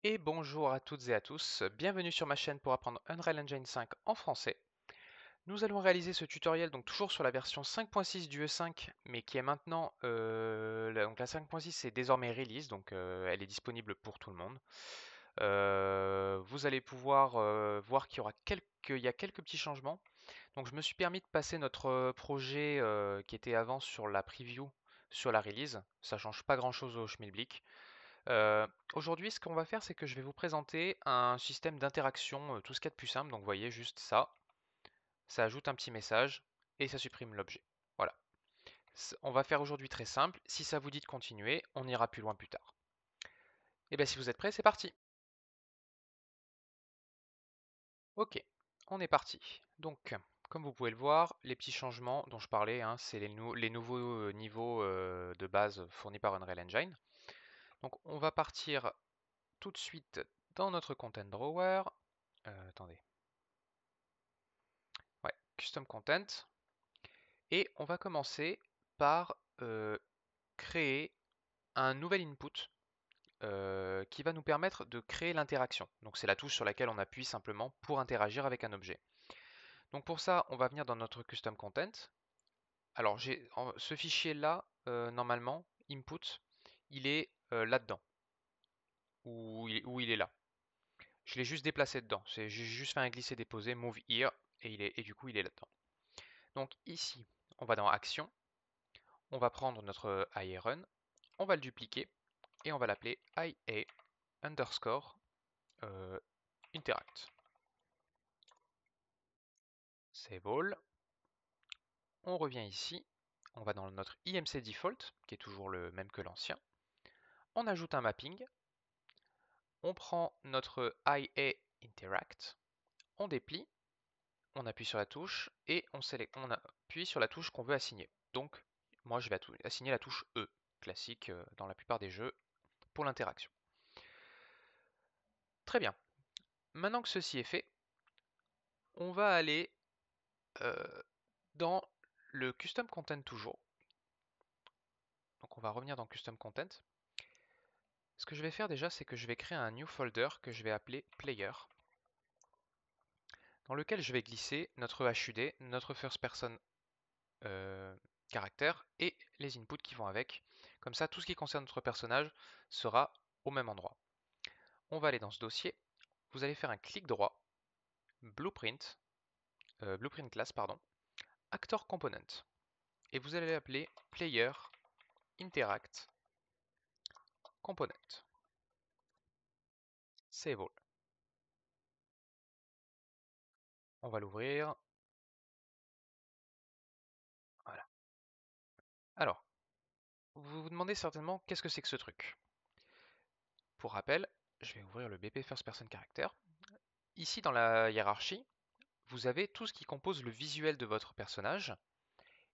Et bonjour à toutes et à tous, bienvenue sur ma chaîne pour apprendre Unreal Engine 5 en français. Nous allons réaliser ce tutoriel donc toujours sur la version 5.6 du E5, mais qui est maintenant, donc la 5.6 est désormais release, donc elle est disponible pour tout le monde. Vous allez pouvoir voir qu'il y a quelques petits changements. Donc je me suis permis de passer notre projet qui était avant sur la preview sur la release. Ça change pas grand chose au schmilblick. Aujourd'hui, ce qu'on va faire, c'est que je vais vous présenter un système d'interaction, tout ce qu'il y a de plus simple. Donc, vous voyez juste ça, ça ajoute un petit message et ça supprime l'objet. Voilà. On va faire aujourd'hui très simple. Si ça vous dit de continuer, on ira plus loin plus tard. Et bien, si vous êtes prêts, c'est parti. Ok, on est parti. Donc, comme vous pouvez le voir, les petits changements dont je parlais, hein, c'est les nouveaux niveaux de base fournis par Unreal Engine. Donc, on va partir tout de suite dans notre Content Drawer. Attendez. Ouais, Custom Content. Et on va commencer par créer un nouvel input qui va nous permettre de créer l'interaction. Donc c'est la touche sur laquelle on appuie simplement pour interagir avec un objet. Donc pour ça, on va venir dans notre Custom Content. Alors ce fichier-là, normalement, input, il est là-dedans, ou il est là. Je l'ai juste déplacé dedans. J'ai juste fait un glisser-déposer, move here, et du coup il est là-dedans. Donc ici, on va dans Action, on va prendre notre IARUN, on va le dupliquer et on va l'appeler IA underscore interact. Save all. On revient ici, on va dans notre IMC default, qui est toujours le même que l'ancien. On ajoute un mapping, on prend notre IA interact, on déplie, on appuie sur la touche et on appuie sur la touche qu'on veut assigner. Donc, moi je vais assigner la touche E, classique dans la plupart des jeux pour l'interaction. Très bien. Maintenant que ceci est fait, on va aller dans le Custom Content toujours. Donc on va revenir dans Custom Content. Ce que je vais faire déjà, c'est que je vais créer un new folder que je vais appeler Player, dans lequel je vais glisser notre HUD, notre First Person Character et les inputs qui vont avec. Comme ça, tout ce qui concerne notre personnage sera au même endroit. On va aller dans ce dossier. Vous allez faire un clic droit, Blueprint Class, pardon, Actor Component. Et vous allez l'appeler Player Interact Component. Save all. On va l'ouvrir. Voilà. Alors, vous vous demandez certainement qu'est-ce que c'est que ce truc. Pour rappel, je vais ouvrir le BP First Person Character. Ici, dans la hiérarchie, vous avez tout ce qui compose le visuel de votre personnage.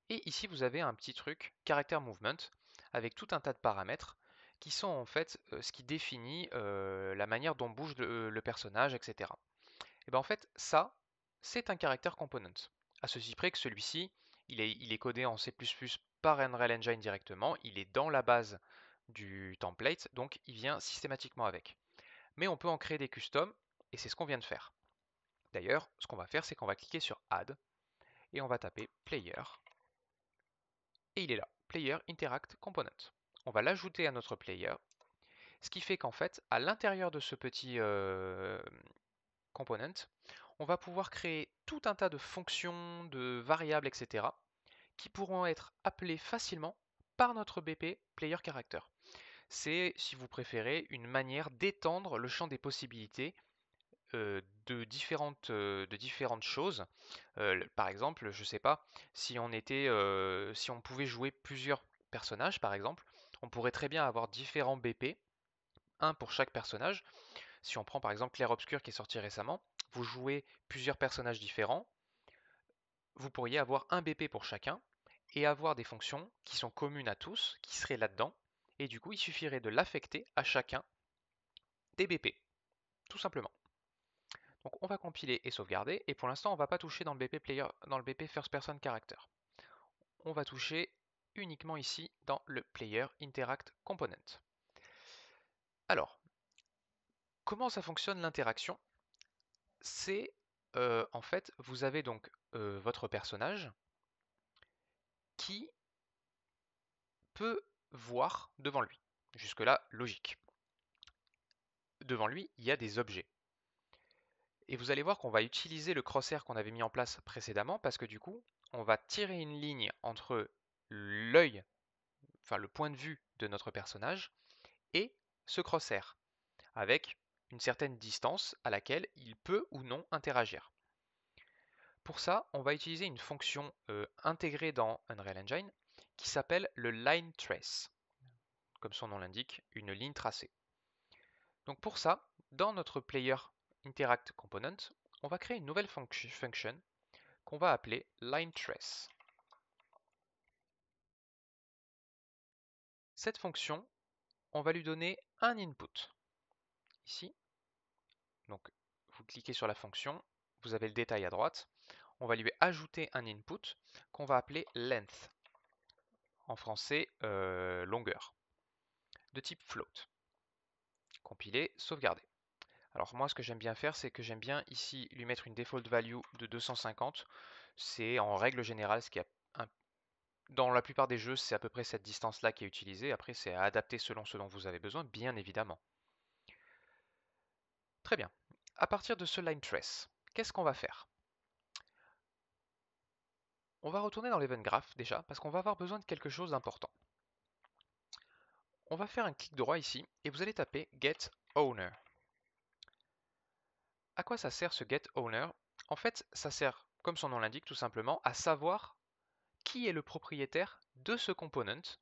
Et ici, vous avez un petit truc, Character Movement, avec tout un tas de paramètres qui sont en fait ce qui définit la manière dont bouge le personnage, etc. Et bien en fait, ça, c'est un Character Component. À ceci près que celui-ci, il est codé en C++ par Unreal Engine directement, il est dans la base du template, donc il vient systématiquement avec. Mais on peut en créer des customs, et c'est ce qu'on vient de faire. D'ailleurs, ce qu'on va faire, c'est qu'on va cliquer sur Add, et on va taper Player, et il est là, Player Interact Component. On va l'ajouter à notre player, ce qui fait qu'en fait, à l'intérieur de ce petit component, on va pouvoir créer tout un tas de fonctions, de variables, etc., qui pourront être appelées facilement par notre BP Player Character. C'est, si vous préférez, une manière d'étendre le champ des possibilités de différentes choses. Par exemple, je sais pas, si on pouvait jouer plusieurs personnages, par exemple, on pourrait très bien avoir différents BP, un pour chaque personnage. Si on prend par exemple Clair Obscur qui est sorti récemment, vous jouez plusieurs personnages différents, vous pourriez avoir un BP pour chacun et avoir des fonctions qui sont communes à tous, qui seraient là-dedans, et du coup il suffirait de l'affecter à chacun des BP, tout simplement. Donc on va compiler et sauvegarder, et pour l'instant on ne va pas toucher dans le BP First Person Character. On va toucher uniquement ici dans le Player Interact Component. Alors, comment ça fonctionne l'interaction? C'est en fait, vous avez donc votre personnage qui peut voir devant lui. Jusque-là, logique. Devant lui, il y a des objets. Et vous allez voir qu'on va utiliser le crosshair qu'on avait mis en place précédemment parce que du coup, on va tirer une ligne entre l'œil, enfin le point de vue de notre personnage et ce crosshair avec une certaine distance à laquelle il peut ou non interagir. Pour ça, on va utiliser une fonction intégrée dans Unreal Engine qui s'appelle le line trace, comme son nom l'indique, une ligne tracée. Donc pour ça, dans notre player interact component, on va créer une nouvelle fonction qu'on va appeler line trace. Cette fonction, on va lui donner un input. Ici, donc vous cliquez sur la fonction, vous avez le détail à droite, on va lui ajouter un input qu'on va appeler length, en français longueur, de type float. Compiler, sauvegarder. Alors moi ce que j'aime bien faire, c'est que j'aime bien ici lui mettre une default value de 250. C'est en règle générale ce qui a dans la plupart des jeux, c'est à peu près cette distance-là qui est utilisée. Après, c'est à adapter selon ce dont vous avez besoin, bien évidemment. Très bien. À partir de ce line trace, qu'est-ce qu'on va faire? On va retourner dans l'event graph déjà, parce qu'on va avoir besoin de quelque chose d'important. On va faire un clic droit ici, et vous allez taper get owner. À quoi ça sert ce get owner? En fait, ça sert, comme son nom l'indique, tout simplement, à savoir qui est le propriétaire de ce component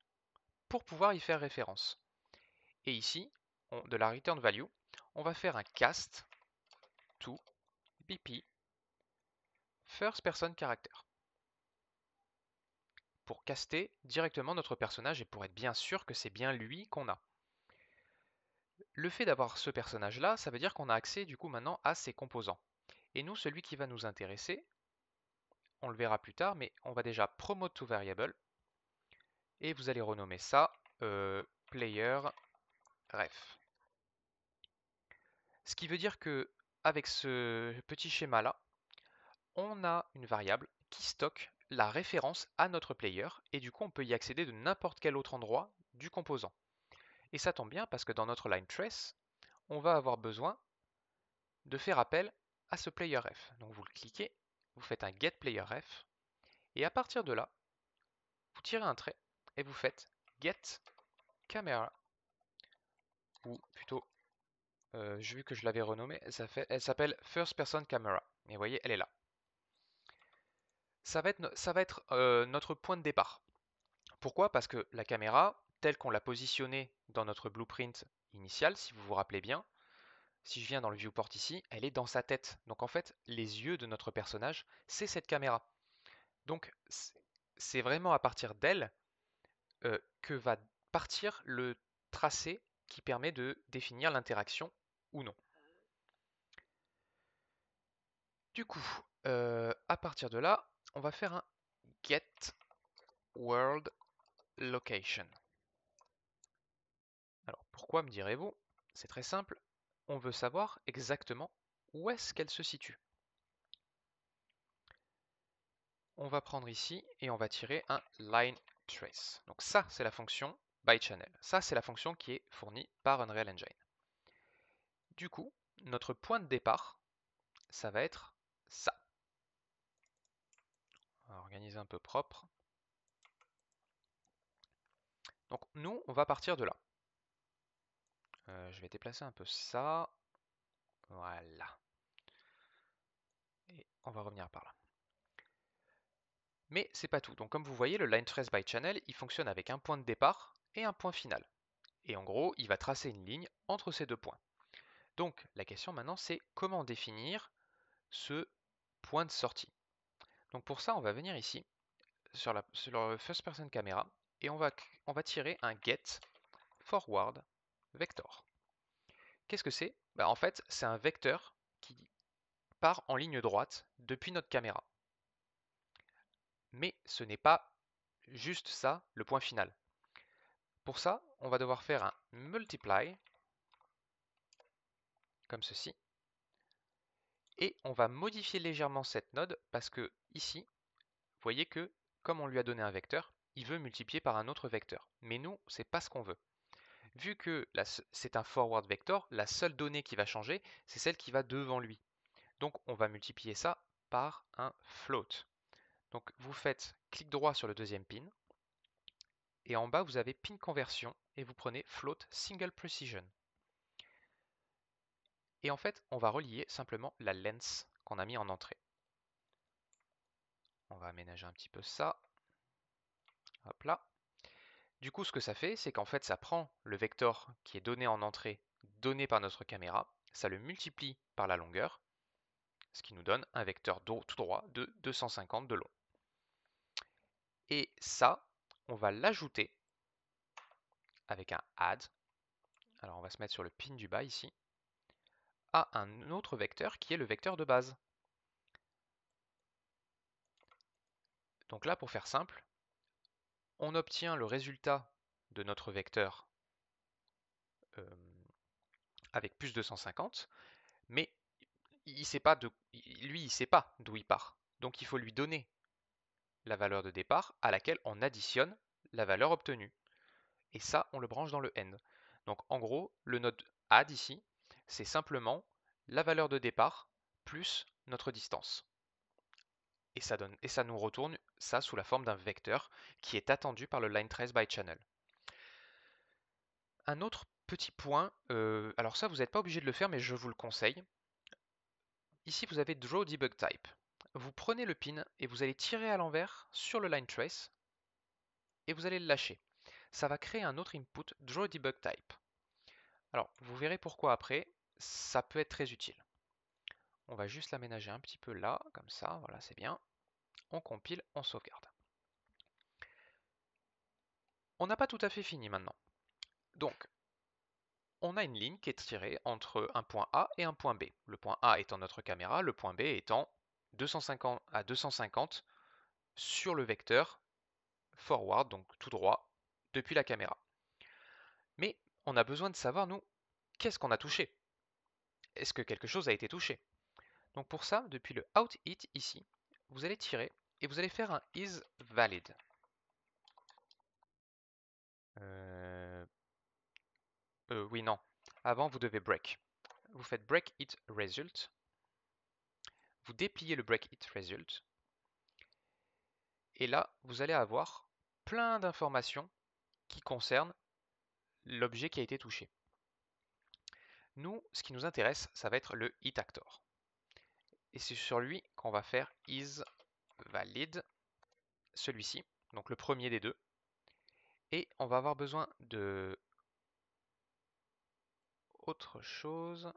pour pouvoir y faire référence. Et ici, de la return value, on va faire un cast to BP first person character pour caster directement notre personnage et pour être bien sûr que c'est bien lui qu'on a. Le fait d'avoir ce personnage là, ça veut dire qu'on a accès du coup maintenant à ses composants. Et nous, celui qui va nous intéresser, on le verra plus tard, mais on va déjà promote to variable et vous allez renommer ça player ref. Ce qui veut dire que avec ce petit schéma là, on a une variable qui stocke la référence à notre player et du coup on peut y accéder de n'importe quel autre endroit du composant. Et ça tombe bien parce que dans notre line trace, on va avoir besoin de faire appel à ce player ref. Donc vous le cliquez, vous faites un get player ref et à partir de là, vous tirez un trait et vous faites get camera ou plutôt j'ai vu que je l'avais renommée, elle s'appelle first person camera. Et vous voyez, elle est là. Ça va être notre point de départ. Pourquoi? Parce que la caméra, telle qu'on l'a positionnée dans notre blueprint initial, si vous vous rappelez bien, si je viens dans le viewport ici, elle est dans sa tête. Donc en fait, les yeux de notre personnage, c'est cette caméra. Donc c'est vraiment à partir d'elle que va partir le tracé qui permet de définir l'interaction ou non. Du coup, à partir de là, on va faire un get world location. Alors pourquoi me direz-vous? C'est très simple, on veut savoir exactement où est-ce qu'elle se situe. On va prendre ici et on va tirer un line trace. Donc ça, c'est la fonction byChannel. Ça, c'est la fonction qui est fournie par Unreal Engine. Du coup, notre point de départ, ça va être ça. On va organiser un peu propre. Donc nous, on va partir de là. Je vais déplacer un peu ça. Voilà. Et on va revenir par là. Mais c'est pas tout. Donc comme vous voyez, le line trace by channel, il fonctionne avec un point de départ et un point final. Et en gros, il va tracer une ligne entre ces deux points. Donc la question maintenant, c'est comment définir ce point de sortie. Donc pour ça, on va venir ici sur le first person camera et on va tirer un get forward vector. Qu'est-ce que c'est? En fait, c'est un vecteur qui part en ligne droite depuis notre caméra. Mais ce n'est pas juste ça le point final. Pour ça, on va devoir faire un multiply comme ceci. Et on va modifier légèrement cette node parce que ici, vous voyez que comme on lui a donné un vecteur, il veut multiplier par un autre vecteur. Mais nous, c'est pas ce qu'on veut. Vu que c'est un forward vector, la seule donnée qui va changer, c'est celle qui va devant lui. Donc on va multiplier ça par un float. Donc vous faites clic droit sur le deuxième pin, et en bas vous avez pin conversion, et vous prenez float single precision. Et en fait, on va relier simplement la length qu'on a mis en entrée. On va aménager un petit peu ça. Hop là. Du coup, ce que ça fait, c'est qu'en fait, ça prend le vecteur qui est donné en entrée, donné par notre caméra, ça le multiplie par la longueur, ce qui nous donne un vecteur tout droit de 250 de long. Et ça, on va l'ajouter avec un add. Alors on va se mettre sur le pin du bas ici, à un autre vecteur qui est le vecteur de base. Donc là, pour faire simple, on obtient le résultat de notre vecteur avec plus 250, mais il sait pas lui, il sait pas d'où il part. Donc il faut lui donner la valeur de départ à laquelle on additionne la valeur obtenue. Et ça, on le branche dans le end. Donc en gros, le node add ici, c'est simplement la valeur de départ plus notre distance. Et ça nous retourne ça sous la forme d'un vecteur qui est attendu par le line trace by channel. Un autre petit point, alors ça vous n'êtes pas obligé de le faire mais je vous le conseille. Ici vous avez draw debug type. Vous prenez le pin et vous allez tirer à l'envers sur le line trace et vous allez le lâcher. Ça va créer un autre input draw debug type. Alors vous verrez pourquoi après, ça peut être très utile. On va juste l'aménager un petit peu là, comme ça, voilà c'est bien. On compile, on sauvegarde. On n'a pas tout à fait fini maintenant. Donc, on a une ligne qui est tirée entre un point A et un point B. Le point A étant notre caméra, le point B étant 250 à 250 sur le vecteur forward, donc tout droit, depuis la caméra. Mais on a besoin de savoir, nous, qu'est-ce qu'on a touché? Est-ce que quelque chose a été touché? Donc pour ça, depuis le outIt ici, vous allez tirer et vous allez faire un isValid. Oui, non. Avant, vous devez break. Vous faites break it result. Vous dépliez le break it result. Et là, vous allez avoir plein d'informations qui concernent l'objet qui a été touché. Nous, ce qui nous intéresse, ça va être le hit actor. Et c'est sur lui qu'on va faire isValid, celui-ci, donc le premier des deux. Et on va avoir besoin de autre chose.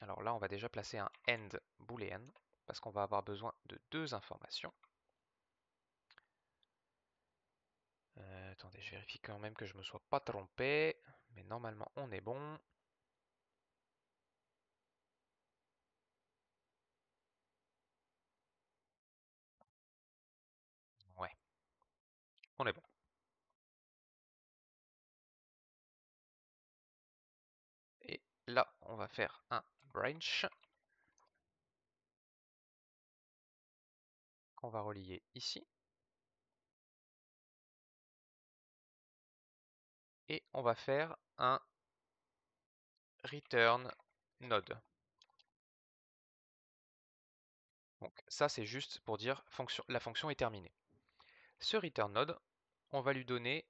Alors là, on va déjà placer un end boolean parce qu'on va avoir besoin de deux informations. Attendez, je vérifie quand même que je ne me sois pas trompé, mais normalement on est bon. Ouais, on est bon. Et là, on va faire un branch qu'on va relier ici. Et on va faire un return node. Donc ça, c'est juste pour dire la fonction est terminée. Ce return node, on va lui donner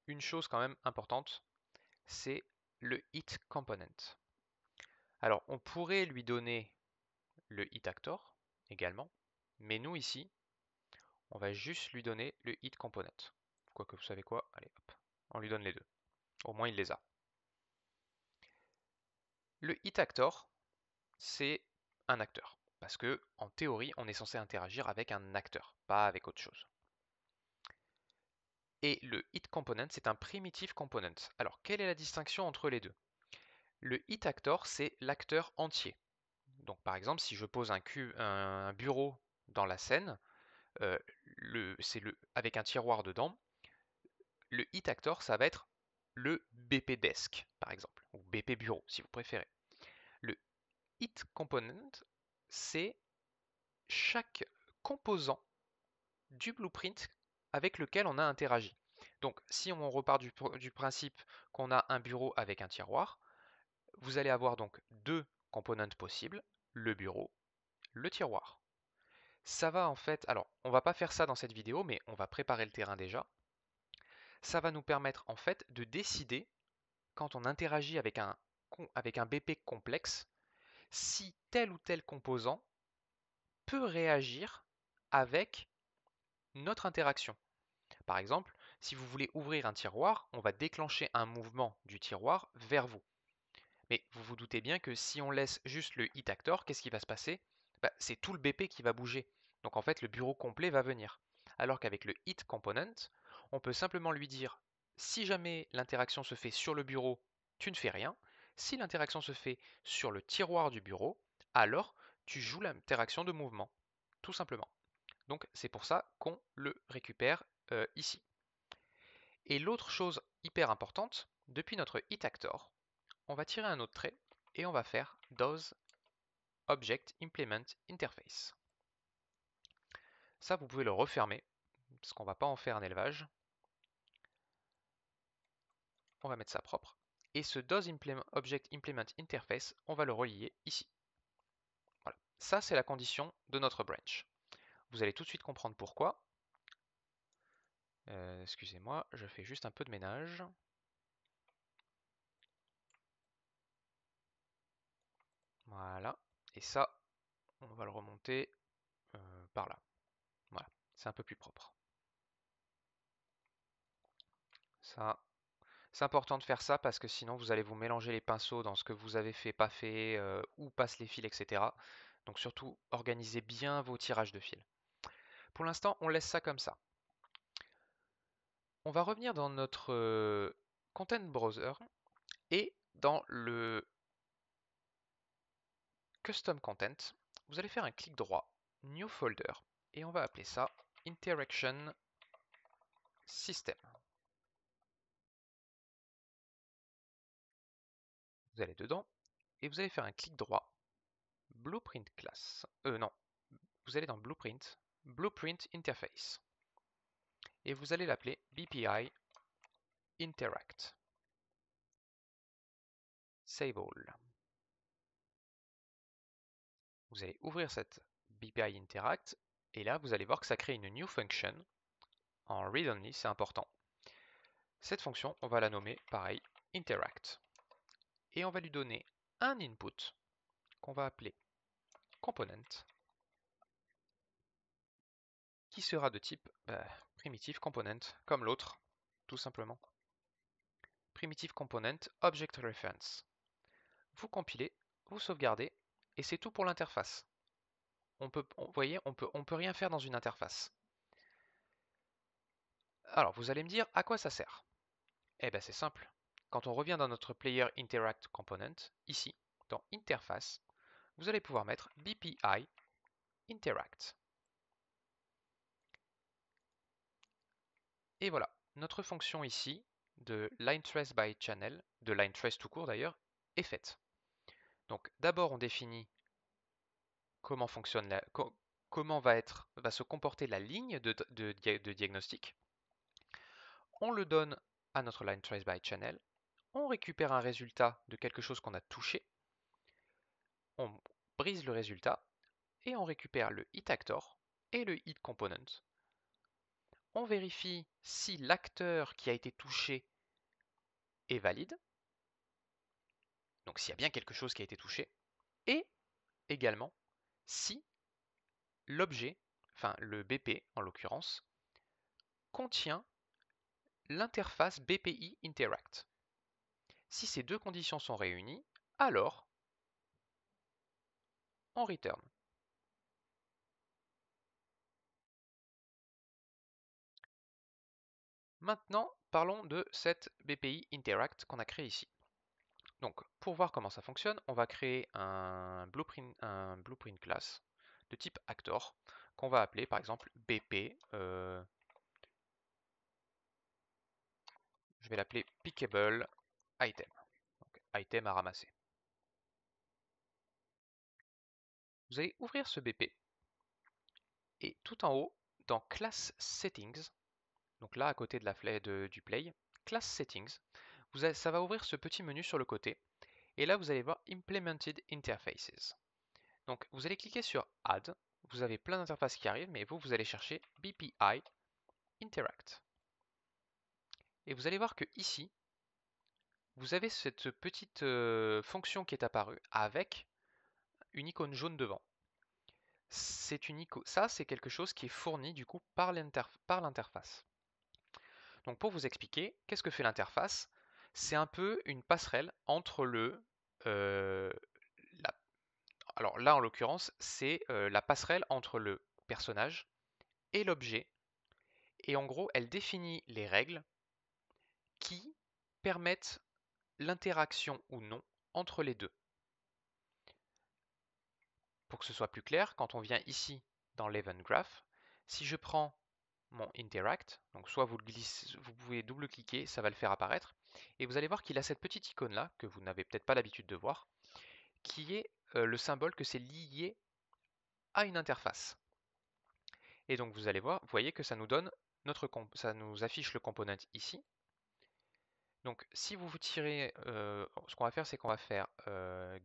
une chose quand même importante, c'est le hit component. Alors, on pourrait lui donner le hit actor également, mais nous ici, on va juste lui donner le hit component. Quoique, vous savez quoi? Allez, hop, on lui donne les deux. Au moins, il les a. Le hit actor, c'est un acteur. Parce que, en théorie, on est censé interagir avec un acteur, pas avec autre chose. Et le hit component, c'est un primitive component. Alors, quelle est la distinction entre les deux? Le hit actor, c'est l'acteur entier. Donc, par exemple, si je pose un bureau dans la scène, avec un tiroir dedans, le hit actor, ça va être le BP desk, par exemple, ou BP bureau si vous préférez. Le It component, c'est chaque composant du blueprint avec lequel on a interagi. Donc si on repart du principe qu'on a un bureau avec un tiroir, vous allez avoir donc deux components possibles, le bureau, le tiroir. Ça va en fait, alors on va pas faire ça dans cette vidéo, mais on va préparer le terrain déjà. Ça va nous permettre en fait de décider, quand on interagit avec un BP complexe, si tel ou tel composant peut réagir avec notre interaction. Par exemple, si vous voulez ouvrir un tiroir, on va déclencher un mouvement du tiroir vers vous. Mais vous vous doutez bien que si on laisse juste le hit actor, qu'est-ce qui va se passer? C'est tout le BP qui va bouger. Donc en fait, le bureau complet va venir. Alors qu'avec le hit component, on peut simplement lui dire, si jamais l'interaction se fait sur le bureau, tu ne fais rien. Si l'interaction se fait sur le tiroir du bureau, alors tu joues l'interaction de mouvement, tout simplement. Donc c'est pour ça qu'on le récupère ici. Et l'autre chose hyper importante, depuis notre hit actor, on va tirer un autre trait et on va faire does object implement interface. Ça, vous pouvez le refermer parce qu'on ne va pas en faire un élevage. On va mettre ça propre. Et ce does object implement interface, on va le relier ici. Voilà. Ça, c'est la condition de notre branch. Vous allez tout de suite comprendre pourquoi. Excusez-moi, je fais juste un peu de ménage. Voilà. Et ça, on va le remonter par là. Voilà. C'est un peu plus propre. Ça, c'est important de faire ça parce que sinon vous allez vous mélanger les pinceaux dans ce que vous avez fait, pas fait, où passent les fils, etc. Donc surtout, organisez bien vos tirages de fils. Pour l'instant, on laisse ça comme ça. On va revenir dans notre Content Browser et dans le Custom Content, vous allez faire un clic droit, New Folder, et on va appeler ça Interaction System. Vous allez dedans et vous allez faire un clic droit, Blueprint Class. Non, vous allez dans Blueprint, Blueprint Interface. Et vous allez l'appeler BPI Interact. Save All. Vous allez ouvrir cette BPI Interact et là vous allez voir que ça crée une new function en read-only, c'est important. Cette fonction, on va la nommer pareil Interact. Et on va lui donner un input qu'on va appeler component qui sera de type primitive component comme l'autre, tout simplement. Primitive component object reference. Vous compilez, vous sauvegardez et c'est tout pour l'interface. Vous voyez, on peut rien faire dans une interface. Alors, vous allez me dire, à quoi ça sert? Eh bien, c'est simple. Quand on revient dans notre Player Interact Component, ici, dans Interface, vous allez pouvoir mettre BPI Interact. Et voilà, notre fonction ici, de lineTraceByChannel, de lineTrace tout court d'ailleurs, est faite. Donc, d'abord, on définit comment fonctionne comment va se comporter la ligne de diagnostic. On le donne à notre lineTraceByChannel. On récupère un résultat de quelque chose qu'on a touché. On brise le résultat et on récupère le hit actor et le hit component. On vérifie si l'acteur qui a été touché est valide. Donc s'il y a bien quelque chose qui a été touché. Et également si l'objet, enfin le BP en l'occurrence, contient l'interface BPI Interact. Si ces deux conditions sont réunies, alors on return. Maintenant, parlons de cette BPI Interact qu'on a créée ici. Donc, pour voir comment ça fonctionne, on va créer un blueprint class de type actor qu'on va appeler par exemple BP. Je vais l'appeler pickable item. item à ramasser. Vous allez ouvrir ce BP et tout en haut, dans Class Settings, donc là à côté de la flèche du Play, Class Settings, ça va ouvrir ce petit menu sur le côté. Et là, vous allez voir Implemented Interfaces. Donc, vous allez cliquer sur Add. Vous avez plein d'interfaces qui arrivent, mais vous allez chercher BPI Interact. Et vous allez voir que ici, vous avez cette petite fonction qui est apparue avec une icône jaune devant. Ça, c'est quelque chose qui est fourni du coup par l'interface. Donc, pour vous expliquer, qu'est-ce que fait l'interface? C'est un peu une passerelle entre alors là, en l'occurrence, c'est la passerelle entre le personnage et l'objet. Et en gros, elle définit les règles qui permettent l'interaction ou non entre les deux. Pour que ce soit plus clair, quand on vient ici dans l'Event Graph, si je prends mon Interact, donc soit vous pouvez double-cliquer, ça va le faire apparaître, et vous allez voir qu'il a cette petite icône-là, que vous n'avez peut-être pas l'habitude de voir, qui est le symbole que c'est lié à une interface. Et donc vous allez voir, vous voyez que ça nous donne ça nous affiche le component ici. Donc si vous tirez, ce qu'on va faire, c'est qu'on va faire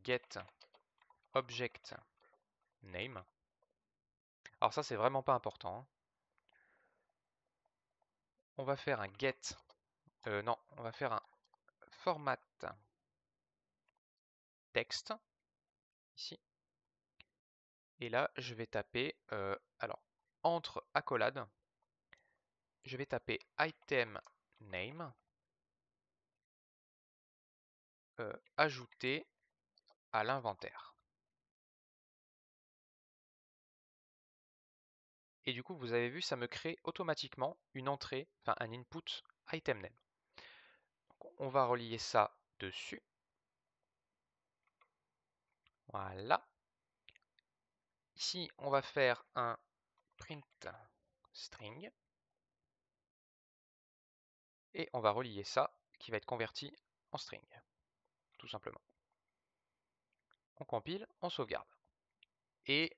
get object name. Alors ça c'est vraiment pas important, hein. On va faire un get, non, on va faire un format text ici. Et là je vais taper, alors entre accolades, je vais taper item name, ajouter à l'inventaire. Et du coup, vous avez vu, ça me crée automatiquement une entrée, enfin un input item name. Donc, on va relier ça dessus. Voilà. Ici, on va faire un print string. Et on va relier ça, qui va être converti en string, tout simplement. On compile, on sauvegarde. Et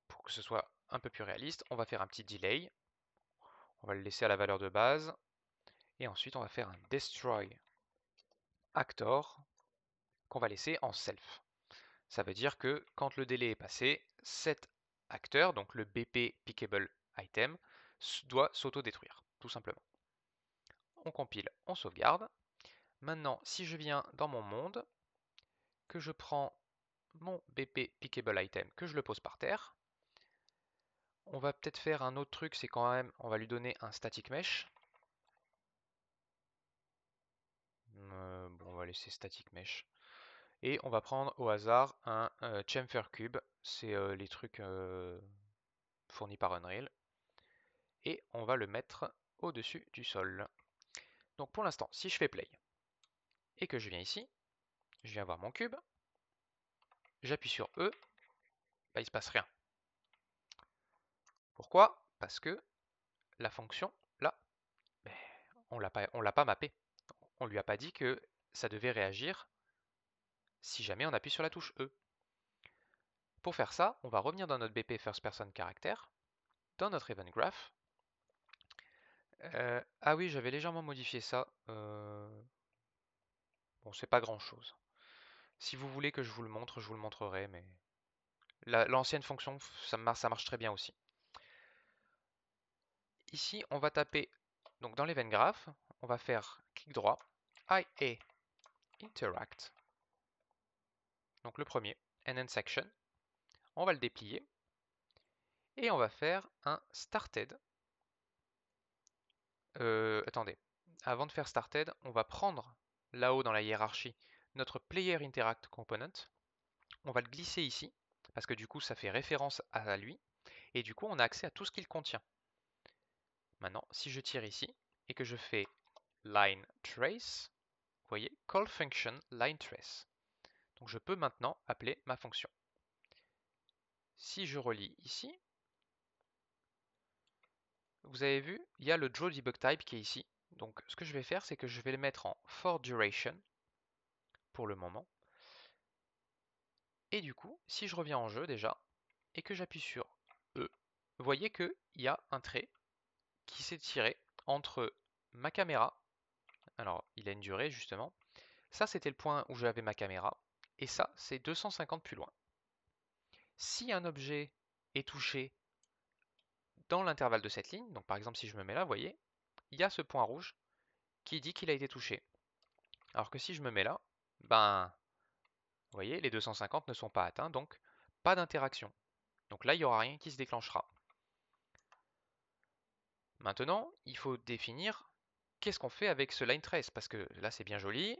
pour que ce soit un peu plus réaliste, on va faire un petit delay. On va le laisser à la valeur de base. Et ensuite, on va faire un destroy actor qu'on va laisser en self. Ça veut dire que quand le délai est passé, cet acteur, donc le BP pickable item, doit s'auto-détruire, tout simplement. On compile, on sauvegarde. Maintenant, si je viens dans mon monde, que je prends mon BP pickable item, que je le pose par terre, on va peut-être faire un autre truc, c'est quand même, on va lui donner un static mesh. Bon, on va laisser static mesh. Et on va prendre au hasard un chamfer cube, c'est les trucs fournis par Unreal. Et on va le mettre au-dessus du sol. Donc pour l'instant, si je fais play et que je viens ici, je viens voir mon cube, j'appuie sur E, bah, il ne se passe rien. Pourquoi? Parce que la fonction, là, ben, on l'a pas mappé. On lui a pas dit que ça devait réagir si jamais on appuie sur la touche E. Pour faire ça, on va revenir dans notre BP First Person Character, dans notre Event Graph. Ah oui, j'avais légèrement modifié ça. Bon, c'est pas grand chose. Si vous voulez que je vous le montre, je vous le montrerai, mais l'ancienne fonction, ça marche très bien aussi. Ici, on va taper, donc dans l'Event Graph, on va faire clic droit, IA Interact, donc le premier, NN Section. On va le déplier, et on va faire un Started. Attendez, avant de faire Started, on va prendre là-haut dans la hiérarchie notre Player Interact Component. On va le glisser ici, parce que du coup ça fait référence à lui, et du coup on a accès à tout ce qu'il contient. Maintenant, si je tire ici, et que je fais line trace, vous voyez, call function line trace. Donc je peux maintenant appeler ma fonction. Si je relis ici, vous avez vu, il y a le draw debug type qui est ici. Donc ce que je vais faire, c'est que je vais le mettre en for duration. pour le moment. Et du coup, si je reviens en jeu déjà, et que j'appuie sur E, vous voyez qu'il y a un trait qui s'est tiré entre ma caméra, alors il a une durée justement, ça c'était le point où j'avais ma caméra, et ça c'est 250 plus loin. Si un objet est touché dans l'intervalle de cette ligne, donc par exemple si je me mets là, vous voyez, il y a ce point rouge qui dit qu'il a été touché. Alors que si je me mets là, ben, vous voyez, les 250 ne sont pas atteints, donc pas d'interaction. Donc là, il n'y aura rien qui se déclenchera. Maintenant, il faut définir qu'est-ce qu'on fait avec ce line trace, parce que là c'est bien joli,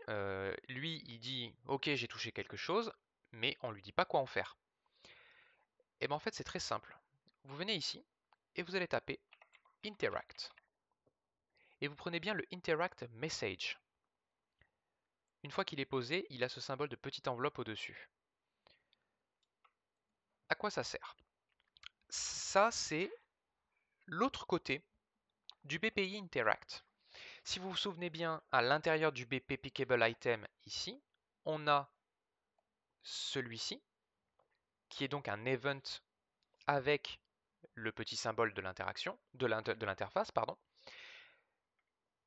lui il dit ok j'ai touché quelque chose, mais on ne lui dit pas quoi en faire. Et bien en fait c'est très simple, vous venez ici et vous allez taper interact, et vous prenez bien le interact message. Une fois qu'il est posé, il a ce symbole de petite enveloppe au-dessus. À quoi ça sert? Ça c'est l'autre côté du BPI interact. Si vous vous souvenez bien, à l'intérieur du BP Pickable Item ici, on a celui-ci, qui est donc un event avec le petit symbole de l'interaction, de l'interface, pardon.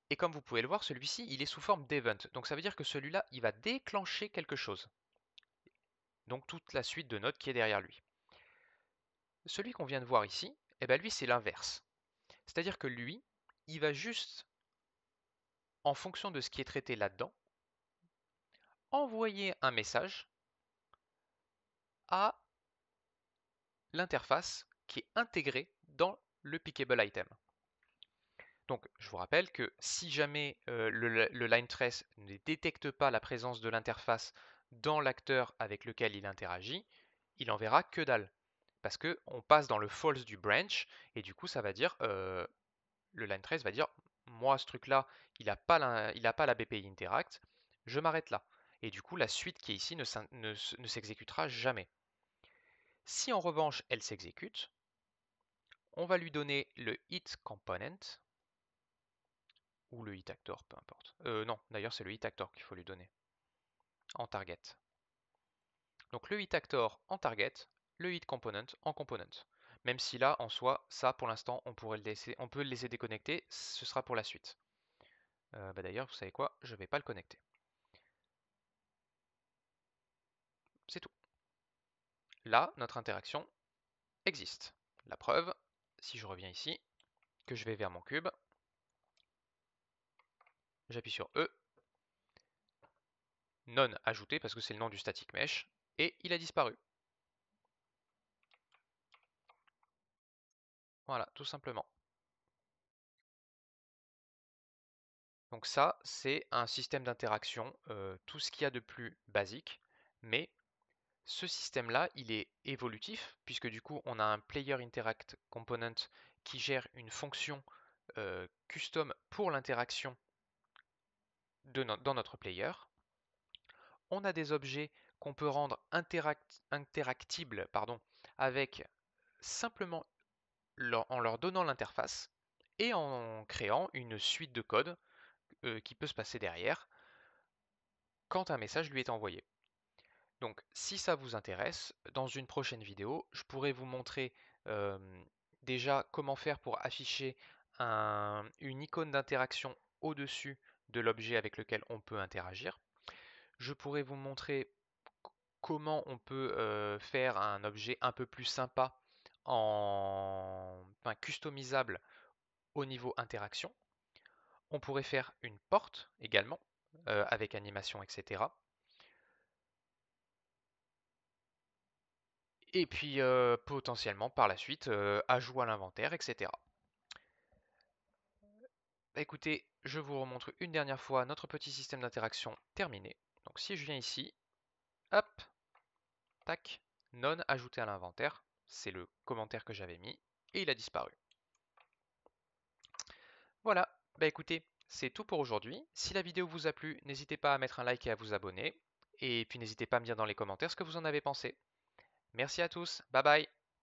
Et comme vous pouvez le voir, celui-ci, il est sous forme d'event. Donc ça veut dire que celui-là, il va déclencher quelque chose. Donc toute la suite de nodes qui est derrière lui. Celui qu'on vient de voir ici, eh ben lui, c'est l'inverse. C'est-à-dire que lui, il va juste, en fonction de ce qui est traité là-dedans, envoyer un message à l'interface qui est intégrée dans le pickable item. Donc je vous rappelle que si jamais le line trace ne détecte pas la présence de l'interface dans l'acteur avec lequel il interagit, il enverra que dalle. Parce qu'on passe dans le false du branch, et du coup ça va dire, le line trace va dire, moi ce truc là, il n'a pas la BPI interact, je m'arrête là. Et du coup la suite qui est ici ne s'exécutera jamais. Si en revanche elle s'exécute, on va lui donner le hit component, ou le hit actor, peu importe. Non, d'ailleurs c'est le hit actor qu'il faut lui donner, en target. Donc le hit actor en target, le hit component en component. Même si là, en soi, ça pour l'instant, on peut le laisser déconnecter, ce sera pour la suite. D'ailleurs, vous savez quoi, je ne vais pas le connecter. C'est tout. Là, notre interaction existe. La preuve, si je reviens ici, que je vais vers mon cube, j'appuie sur E, non ajouté parce que c'est le nom du static mesh, et il a disparu. Voilà, tout simplement. Donc ça, c'est un système d'interaction, tout ce qu'il y a de plus basique, mais ce système-là, il est évolutif, puisque du coup, on a un Player Interact Component qui gère une fonction custom pour l'interaction dans notre player. On a des objets qu'on peut rendre interactibles avec simplement en leur donnant l'interface et en créant une suite de code qui peut se passer derrière quand un message lui est envoyé. Donc si ça vous intéresse, dans une prochaine vidéo, je pourrais vous montrer déjà comment faire pour afficher une icône d'interaction au-dessus de l'objet avec lequel on peut interagir. Je pourrais vous montrer comment on peut faire un objet un peu plus sympa, customisable au niveau interaction. On pourrait faire une porte également, avec animation, etc. Et puis potentiellement par la suite, ajout à l'inventaire, etc. Écoutez, je vous remontre une dernière fois notre petit système d'interaction terminé. Donc si je viens ici, hop, tac, non ajouté à l'inventaire, c'est le commentaire que j'avais mis, et il a disparu. Voilà, bah écoutez, c'est tout pour aujourd'hui. Si la vidéo vous a plu, n'hésitez pas à mettre un like et à vous abonner. Et puis n'hésitez pas à me dire dans les commentaires ce que vous en avez pensé. Merci à tous, bye bye.